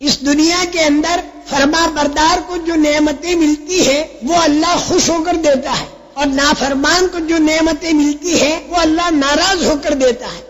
اس دنیا کے اندر فرما بردار کو جو نعمتیں ملتی ہیں وہ اللہ خوش ہو کر دیتا ہے، اور نافرمان کو جو نعمتیں ملتی ہیں وہ اللہ ناراض ہو کر دیتا ہے۔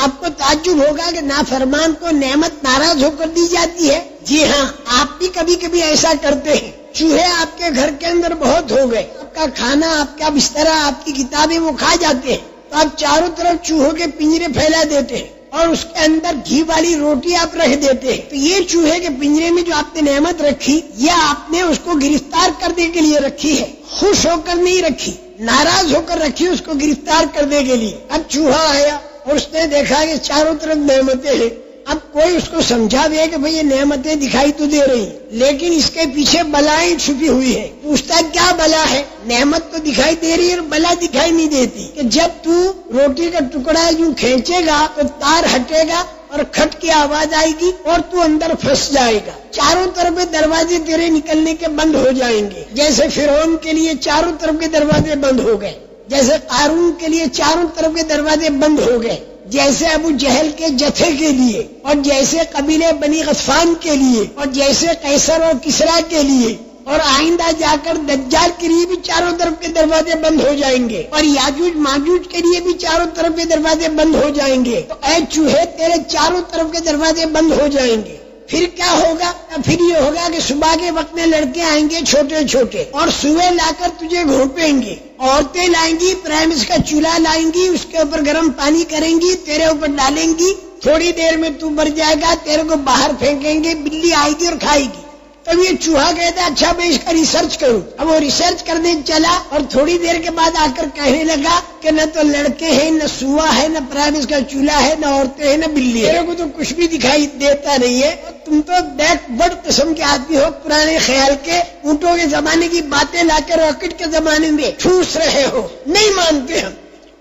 آپ کو تعجب ہوگا کہ نافرمان کو نعمت ناراض ہو کر دی جاتی ہے۔ جی ہاں، آپ بھی کبھی کبھی ایسا کرتے ہیں۔ چوہے آپ کے گھر کے اندر بہت ہو گئے، آپ کا کھانا، آپ کا بستر، آپ کی کتابیں وہ کھا جاتے ہیں، تو آپ چاروں طرف چوہوں کے پنجرے پھیلا دیتے ہیں اور اس کے اندر گھی والی روٹی آپ رکھ دیتے ہیں۔ تو یہ چوہے کے پنجرے میں جو آپ نے نعمت رکھی، یہ آپ نے اس کو گرفتار کرنے کے لیے رکھی ہے، خوش ہو کر نہیں رکھی، ناراض ہو کر رکھی، اس کو گرفتار کرنے کے لیے۔ اب چوہا آیا اور اس نے دیکھا کہ چاروں طرف نعمتیں ہیں۔ اب کوئی اس کو سمجھا دے کہ بھئی یہ نعمتیں دکھائی تو دے رہی، لیکن اس کے پیچھے بلائیں چھپی ہوئی ہے۔ پوچھتا کیا بلا ہے؟ نعمت تو دکھائی دے رہی ہے اور بلا دکھائی نہیں دیتی، کہ جب تو روٹی کا ٹکڑا یوں کھینچے گا تو تار ہٹے گا اور کھٹ کی آواز آئے گی اور تو اندر پھنس جائے گا، چاروں طرف دروازے تیرے نکلنے کے بند ہو جائیں گے، جیسے فرعون کے لیے چاروں طرف کے دروازے بند ہو گئے، جیسے قارون کے لیے چاروں طرف کے دروازے بند ہو گئے، جیسے ابو جہل کے جتھے کے لیے، اور جیسے قبیلے بنی غطفان کے لیے، اور جیسے قیصر اور کسریٰ کے لیے، اور آئندہ جا کر دجال کے لیے بھی چاروں طرف کے دروازے بند ہو جائیں گے، اور یاجوج ماجوج کے لیے بھی چاروں طرف کے دروازے بند ہو جائیں گے۔ تو اے چوہے، تیرے چاروں طرف کے دروازے بند ہو جائیں گے۔ پھر کیا ہوگا؟ پھر یہ ہوگا کہ صبح کے وقت میں لڑکے آئیں گے چھوٹے چھوٹے، اور سوئے لا کر تجھے گھونپیں گے، عورتیں لائیں گی، پرائمس کا چولہا لائیں گی، اس کے اوپر گرم پانی کریں گی، تیرے اوپر ڈالیں گی، تھوڑی دیر میں تو مر جائے گا، تیرے کو باہر پھینکیں گے، بلی آئے گی اور کھائے گی۔ تب یہ چوہا کہتا ہے اچھا میں اس کا ریسرچ کروں۔ اب وہ ریسرچ کرنے چلا اور تھوڑی دیر کے بعد آ کر کہنے لگا کہ نہ تو لڑکے ہیں، نہ سوا ہے، نہ پرائمس کا چولہا ہے، نہ عورتیں ہیں، نہ بلی ہے، میرے کو تو کچھ بھی دکھائی دیتا نہیں ہے۔ تم تو بیک ورڈ قسم کے آدمی ہو، پرانے خیال کے، اونٹوں کے زمانے کی باتیں لا کر راکٹ کے زمانے میں ٹھوس رہے ہو، نہیں مانتے ہم۔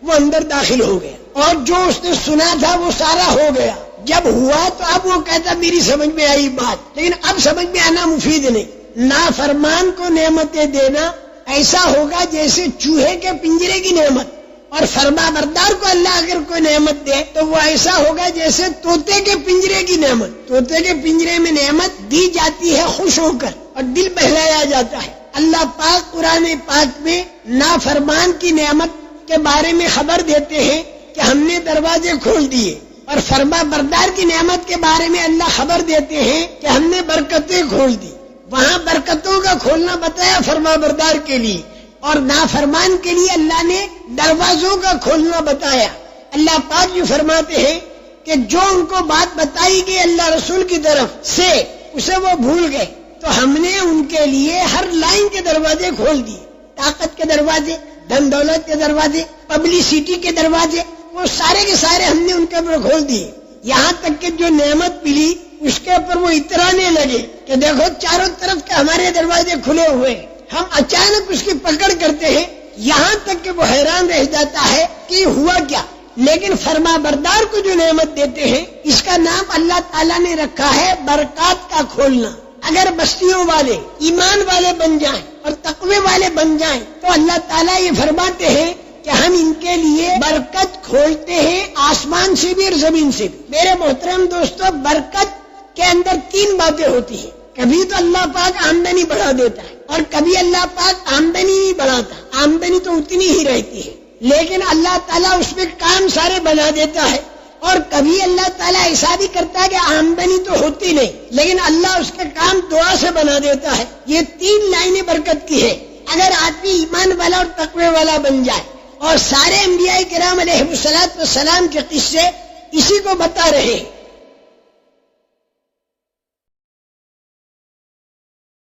وہ اندر داخل ہو گیا اور جو اس نے سنا تھا وہ سارا ہو گیا۔ جب ہوا تو اب وہ کہتا میری سمجھ میں آئی بات، لیکن اب سمجھ میں آنا مفید نہیں۔ نافرمان کو نعمتیں دینا ایسا ہوگا جیسے چوہے کے پنجرے کی نعمت، اور فرما بردار کو اللہ اگر کوئی نعمت دے تو وہ ایسا ہوگا جیسے طوطے کے پنجرے کی نعمت۔ طوطے کے پنجرے میں نعمت دی جاتی ہے خوش ہو کر اور دل بہلایا جاتا ہے۔ اللہ پاک قرآن پاک میں نافرمان کی نعمت کے بارے میں خبر دیتے ہیں کہ ہم نے دروازے کھول دیے، اور فرما بردار کی نعمت کے بارے میں اللہ خبر دیتے ہیں کہ ہم نے برکتیں کھول دی۔ وہاں برکتوں کا کھولنا بتایا فرما بردار کے لیے، اور نافرمان کے لیے اللہ نے دروازوں کا کھولنا بتایا۔ اللہ پاک جو فرماتے ہیں کہ جو ان کو بات بتائی گئی اللہ رسول کی طرف سے اسے وہ بھول گئے، تو ہم نے ان کے لیے ہر لائن کے دروازے کھول دیے، طاقت کے دروازے، دھن دولت کے دروازے، پبلسٹی کے دروازے، وہ سارے کے سارے ہم نے ان کے اوپر کھول دیے۔ یہاں تک کہ جو نعمت ملی اس کے اوپر وہ اترانے لگے کہ دیکھو چاروں طرف کے ہمارے دروازے کھلے ہوئے ہیں، ہم اچانک اس کی پکڑ کرتے ہیں، یہاں تک کہ وہ حیران رہ جاتا ہے کہ ہوا کیا۔ لیکن فرما بردار کو جو نعمت دیتے ہیں اس کا نام اللہ تعالیٰ نے رکھا ہے برکات کا کھولنا۔ اگر بستیوں والے ایمان والے بن جائیں اور تقوی والے بن جائیں تو اللہ تعالیٰ یہ فرماتے ہیں کہ ہم ان کے لیے برکت کھولتے ہیں، آسمان سے بھی اور زمین سے بھی۔ میرے محترم دوستو، برکت کے اندر تین باتیں ہوتی ہیں۔ کبھی تو اللہ پاک آمدنی بڑھا دیتا ہے اور کبھی اللہ پاک آمدنی نہیں بڑھاتا، آمدنی تو اتنی ہی رہتی ہے، لیکن اللہ تعالیٰ اس میں کام سارے بنا دیتا ہے۔ اور کبھی اللہ تعالیٰ ایسا بھی کرتا ہے کہ آمدنی تو ہوتی نہیں لیکن اللہ اس کے کام دعا سے بنا دیتا ہے۔ یہ تین لائنیں برکت کی ہے۔ اگر آدمی ایمان والا اور تقوی والا بن جائے، اور سارے انبیاء کرام علیہ الصلوۃ والسلام کے قصے اسی کو بتا رہے ہیں